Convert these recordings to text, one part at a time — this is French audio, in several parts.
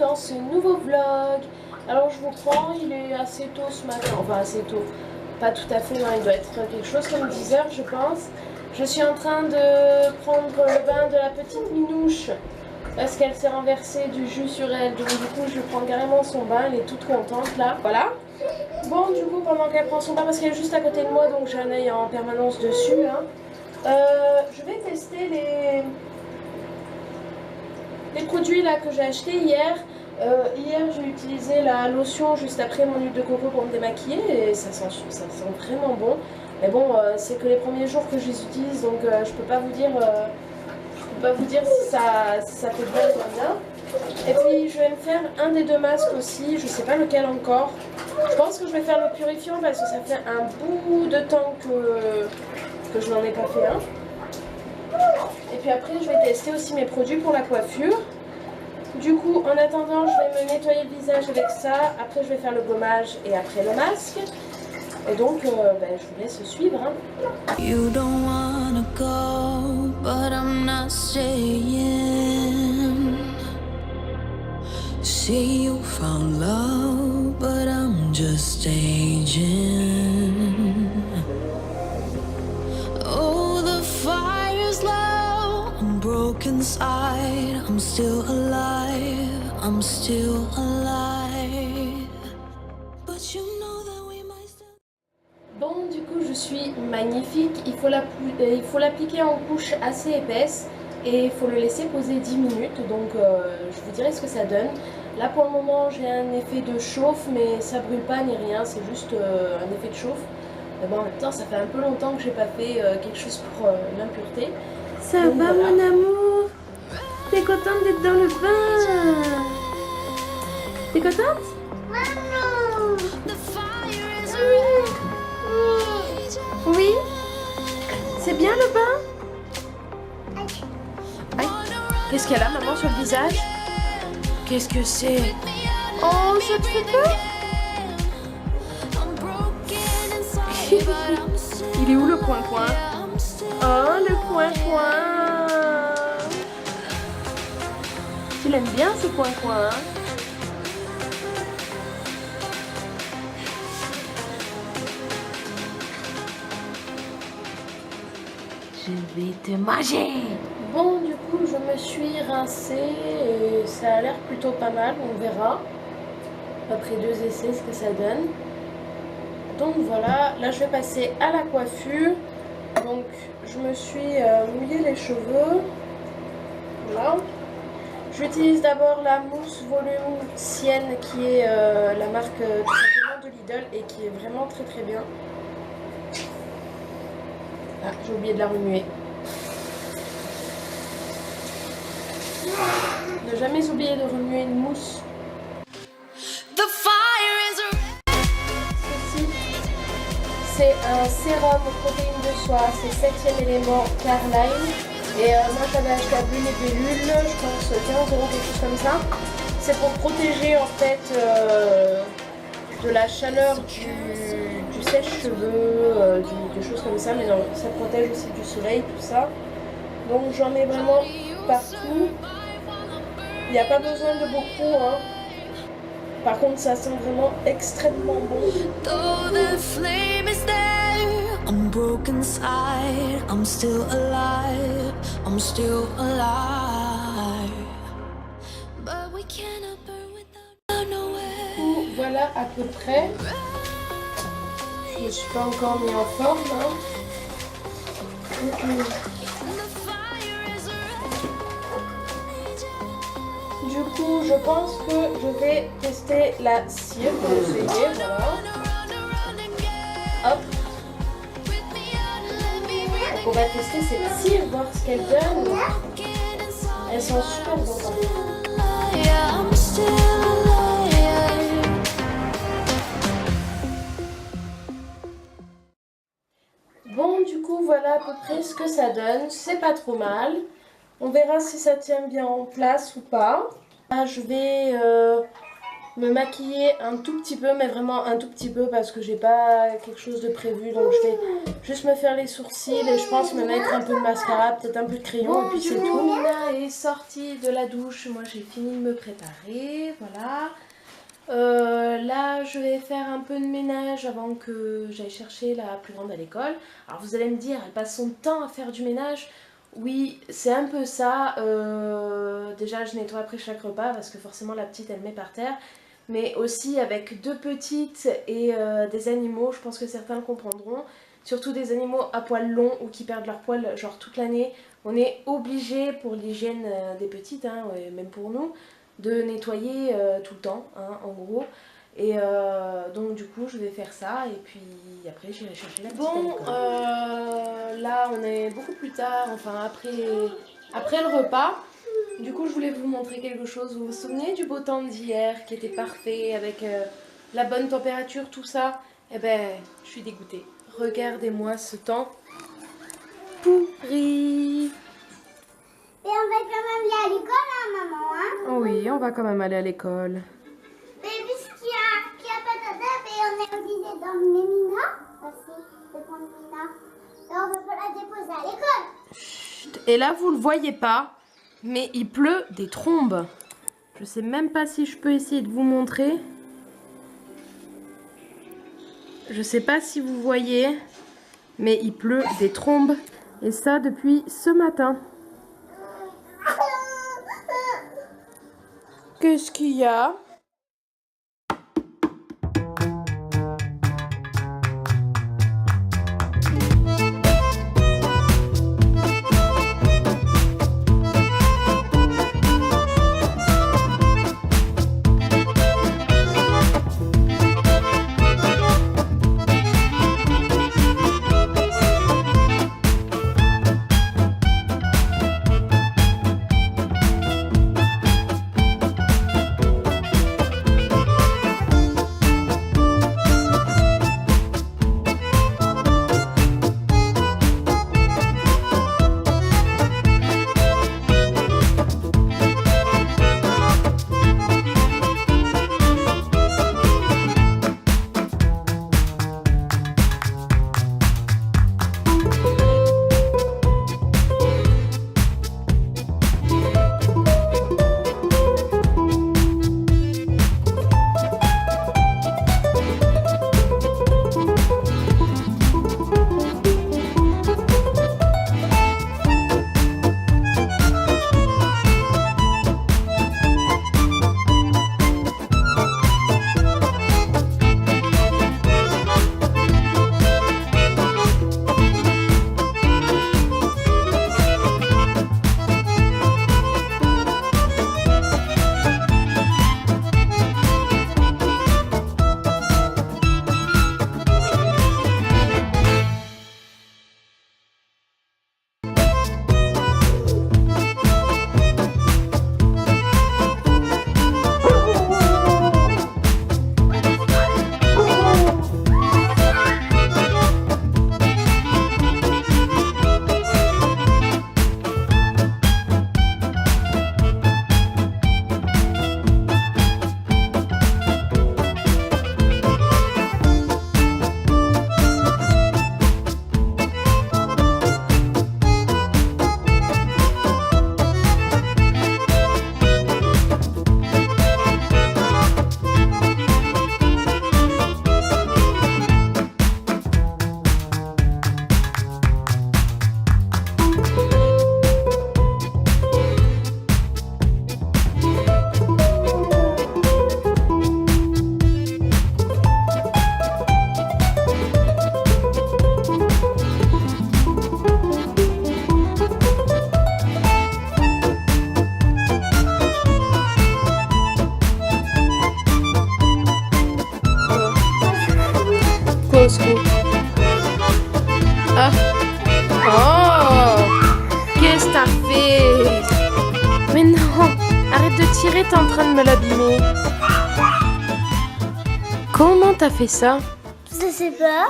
dans ce nouveau vlog. Alors je vous prends, il est assez tôt ce matin, enfin assez tôt, pas tout à fait, non, il doit être quelque chose comme 10 h je pense. Je suis en train de prendre le bain de la petite Minouche parce qu'elle s'est renversée du jus sur elle, donc du coup je prends carrément son bain, elle est toute contente là, voilà. Bon, du coup pendant qu'elle prend son bain, parce qu'elle est juste à côté de moi donc j'ai un œil en permanence dessus, hein. Je vais tester les produits là que j'ai achetés hier. Hier j'ai utilisé la lotion juste après mon huile de coco pour me démaquiller et ça sent vraiment bon. Mais bon, c'est que les premiers jours que je les utilise, donc je peux pas vous dire si ça fait bien ou pas bien. Et puis je vais me faire un des deux masques aussi, je sais pas lequel encore. Je pense que je vais faire le purifiant parce que ça fait un bout de temps que je n'en ai pas fait un. Et puis après je vais tester aussi mes produits pour la coiffure. Du coup, en attendant, je vais me nettoyer le visage avec ça. Après, je vais faire le gommage et après le masque. Et donc, je vous laisse suivre. Hein. You don't wanna go, but I'm not staying. See you found love, but I'm just staging. Oh, the fire's low, I'm broken inside, I'm still alive, I'm still alive. But you know that we might still... Bon, du coup, je suis magnifique. Il faut l'appliquer en couche assez épaisse et il faut le laisser poser 10 minutes. Donc, je vous dirai ce que ça donne. Là, pour le moment, j'ai un effet de chauffe, mais ça brûle pas ni rien. C'est juste un effet de chauffe. Mais bon, en même temps, ça fait un peu longtemps que j'ai pas fait quelque chose pour l'impureté. Ça donc, va, voilà. Mon amour? T'es contente d'être dans le bain? T'es contente? Maman! Oui? C'est bien le bain? Aïe. Qu'est-ce qu'elle a, maman, sur le visage? Qu'est-ce que c'est? Oh, ça te fait peur? Il est où le coin-coin? Oh, le coin-coin! Tu l'aimes bien ce coin-coin, hein? Je vais te manger! Bon, du coup, je me suis rincée et ça a l'air plutôt pas mal, on verra. Après 2 essais, ce que ça donne. Donc voilà, là je vais passer à la coiffure. Donc je me suis mouillé les cheveux. Voilà. J'utilise d'abord la mousse volume Sienne qui est la marque tout simplement de Lidl et qui est vraiment très très bien. Ah, j'ai oublié de la remuer. Ne jamais oublier de remuer une mousse. C'est un sérum protéines de soie, c'est 7e élément Carline. Et moi j'avais acheté à Bulle et Bellule, je pense 15 €, quelque chose comme ça. C'est pour protéger en fait de la chaleur du sèche-cheveux, des choses comme ça. Mais non, ça protège aussi du soleil, tout ça. Donc j'en mets vraiment partout. Il n'y a pas besoin de beaucoup, hein. Par contre, ça sent vraiment extrêmement bon. I'm broken inside, I'm still alive, I'm still alive. But we cannot burn without nowhere. Voilà à peu près. Je ne suis pas encore mis en forme, hein. Du coup, je pense que je vais tester la cire pour essayer, voilà. Hop. Donc on va tester cette cire, voir ce qu'elle donne. Elles sont super bonnes. Bon, du coup, voilà à peu près ce que ça donne. C'est pas trop mal. On verra si ça tient bien en place ou pas. Là, je vais me maquiller un tout petit peu, mais vraiment un tout petit peu parce que j'ai pas quelque chose de prévu. Donc je vais juste me faire les sourcils et je pense me mettre un peu de mascara, peut-être un peu de crayon et puis c'est tout. Mina est sortie de la douche, moi j'ai fini de me préparer, voilà. Là je vais faire un peu de ménage avant que j'aille chercher la plus grande à l'école. Alors vous allez me dire, elle passe son temps à faire du ménage. Oui, c'est un peu ça. Déjà, je nettoie après chaque repas parce que forcément la petite elle met par terre. Mais aussi avec deux petites et des animaux, je pense que certains le comprendront. Surtout des animaux à poils longs ou qui perdent leur poil genre toute l'année. On est obligé pour l'hygiène des petites, hein, et même pour nous, de nettoyer tout le temps, hein, en gros. Et donc du coup je vais faire ça et puis après j'irai chercher la petite à l'école. Là on est beaucoup plus tard, enfin après le repas. Du coup je voulais vous montrer quelque chose. Vous vous souvenez du beau temps d'hier qui était parfait avec la bonne température, tout ça? Eh ben je suis dégoûtée. Regardez-moi ce temps pourri. Et on va quand même aller à l'école, hein, maman, hein? Oh oui, on va quand même aller à l'école. Mais puisqu'il y a pas d'adepte et on est obligé d'emmener Mina, aussi, de prendre Mina, et on ne peut pas la déposer à l'école. Chut. Et là, vous le voyez pas, mais il pleut des trombes. Je sais même pas si je peux essayer de vous montrer. Je sais pas si vous voyez, mais il pleut des trombes. Et ça depuis ce matin. Qu'est-ce qu'il y a ? Costco. Ah. Oh. Qu'est-ce que t'as fait? Mais non. Arrête de tirer, t'es en train de me l'abîmer. Comment t'as fait ça? Je sais pas.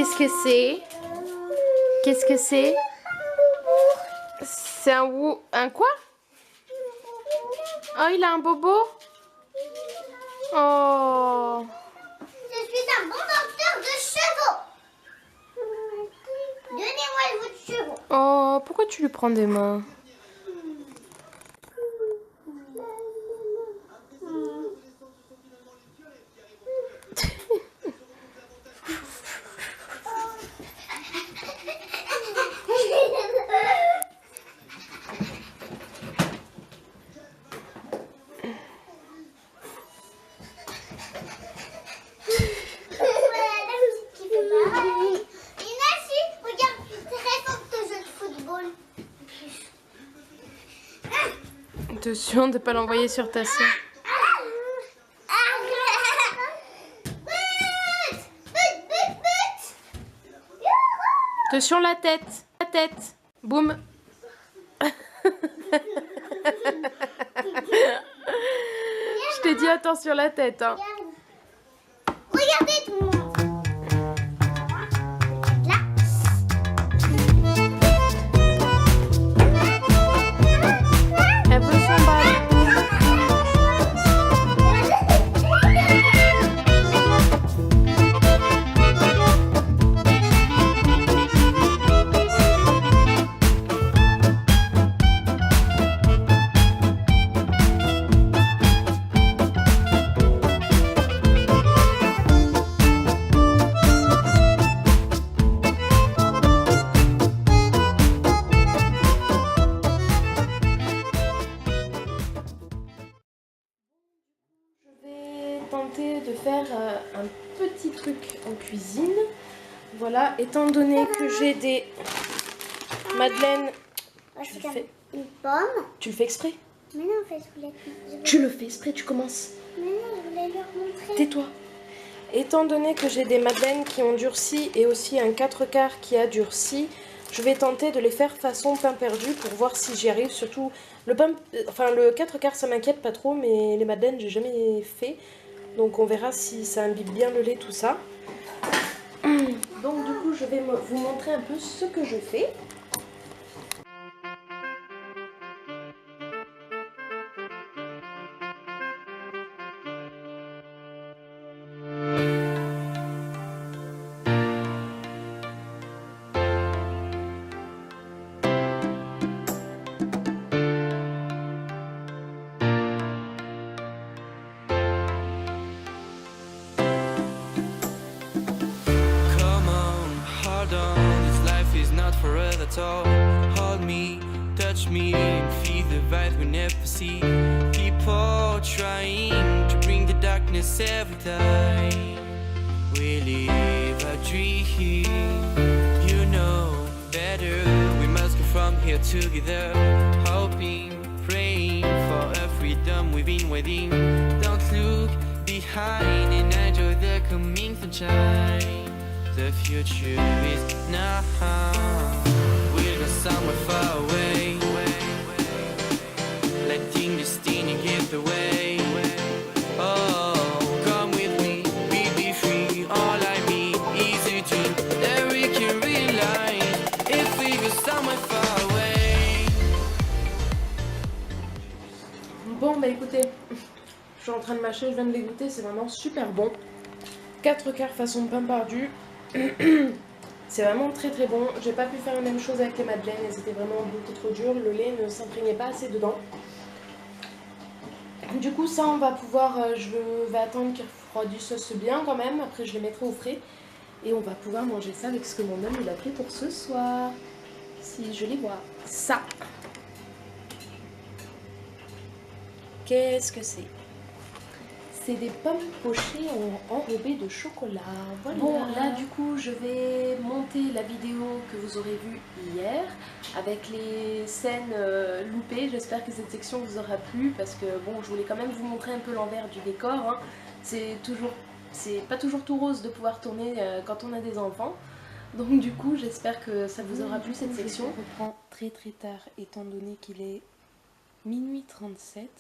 Qu'est-ce que c'est? Qu'est-ce que c'est? C'est un quoi? Oh, il a un bobo? Oh. Je suis un bon docteur de chevaux. Donnez-moi le bout de chevaux. Oh, pourquoi tu lui prends des mains? Attention de ne pas l'envoyer sur ta sœur. Attention la tête. La tête. Boum. Je t'ai dit attention la tête. Hein. Regardez tout le monde. Là. Elle veut son ballon. Tenter de faire un petit truc en cuisine. Voilà, étant donné que j'ai des madeleines. Une pomme. Tu le fais exprès? Mais non, en fait, je voulais... Tu le fais exprès, tu commences. Mais non, je voulais leur montrer. Tais-toi. Étant donné que j'ai des madeleines qui ont durci et aussi un 4/4 qui a durci, je vais tenter de les faire façon pain perdu pour voir si j'y arrive. Surtout le pain, enfin le 4/4 ça m'inquiète pas trop, mais les madeleines j'ai jamais fait. Donc on verra si ça imbibe bien le lait, tout ça. Donc du coup je vais vous montrer un peu ce que je fais. At all. Hold me, touch me, feel the vibe we never see. People trying to bring the darkness every time we live a dream. You know better, we must go from here together. Hoping, praying for a freedom we've been waiting. Don't look behind and enjoy the coming sunshine. The future is now. Somewhere far away, letting destiny give the way. Oh, come with me, be free. All I need is a dream that we can realize if we go somewhere far away. Bon bah écoutez, je suis en train de mâcher, je viens de les goûter, c'est vraiment super bon. 4/4 façon pain perdu. C'est vraiment très très bon. J'ai pas pu faire la même chose avec les madeleines, elles étaient vraiment beaucoup trop dures. Le lait ne s'imprégnait pas assez dedans. Du coup ça on va pouvoir, je vais attendre qu'ils refroidissent bien quand même. Après je les mettrai au frais. Et on va pouvoir manger ça avec ce que mon homme il a fait pour ce soir. Si je les vois. Ça. Qu'est-ce que c'est? C'est des pommes pochées enrobées de chocolat. Voilà. Bon, là du coup, je vais monter la vidéo que vous aurez vue hier avec les scènes loupées. J'espère que cette section vous aura plu parce que bon, je voulais quand même vous montrer un peu l'envers du décor. Hein. C'est pas toujours tout rose de pouvoir tourner quand on a des enfants. Donc du coup, j'espère que ça vous aura plu cette section. Je reprends très tard étant donné qu'il est minuit 37.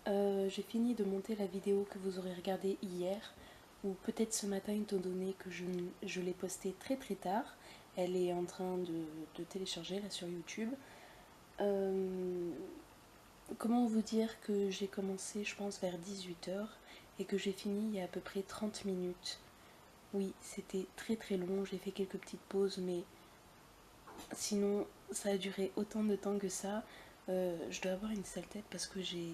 J'ai fini de monter la vidéo que vous aurez regardée hier. ou peut-être ce matin étant donné que je l'ai postée très très tard. Elle est en train de télécharger là sur YouTube. Comment vous dire que j'ai commencé je pense vers 18h et que j'ai fini il y a à peu près 30 minutes. Oui, c'était très très long, j'ai fait quelques petites pauses, mais sinon ça a duré autant de temps que ça. Je dois avoir une sale tête parce que j'ai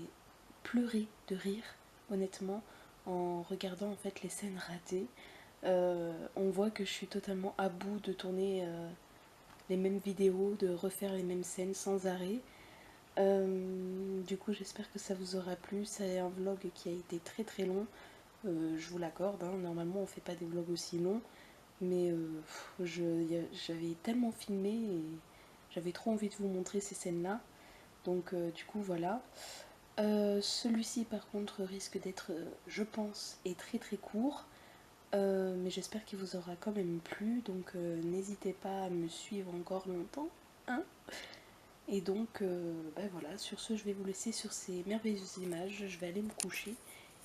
pleuré de rire, honnêtement, en regardant en fait les scènes ratées. On voit que je suis totalement à bout de tourner les mêmes vidéos, de refaire les mêmes scènes sans arrêt. Du coup j'espère que ça vous aura plu. C'est un vlog qui a été très très long, je vous l'accorde, hein. Normalement on fait pas des vlogs aussi longs, mais j'avais tellement filmé et j'avais trop envie de vous montrer ces scènes là, donc du coup voilà. Celui-ci par contre risque d'être, je pense, est très très court, mais j'espère qu'il vous aura quand même plu, donc n'hésitez pas à me suivre encore longtemps, hein. Et donc voilà, sur ce je vais vous laisser sur ces merveilleuses images, je vais aller me coucher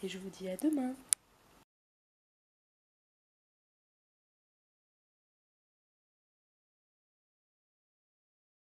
et je vous dis à demain.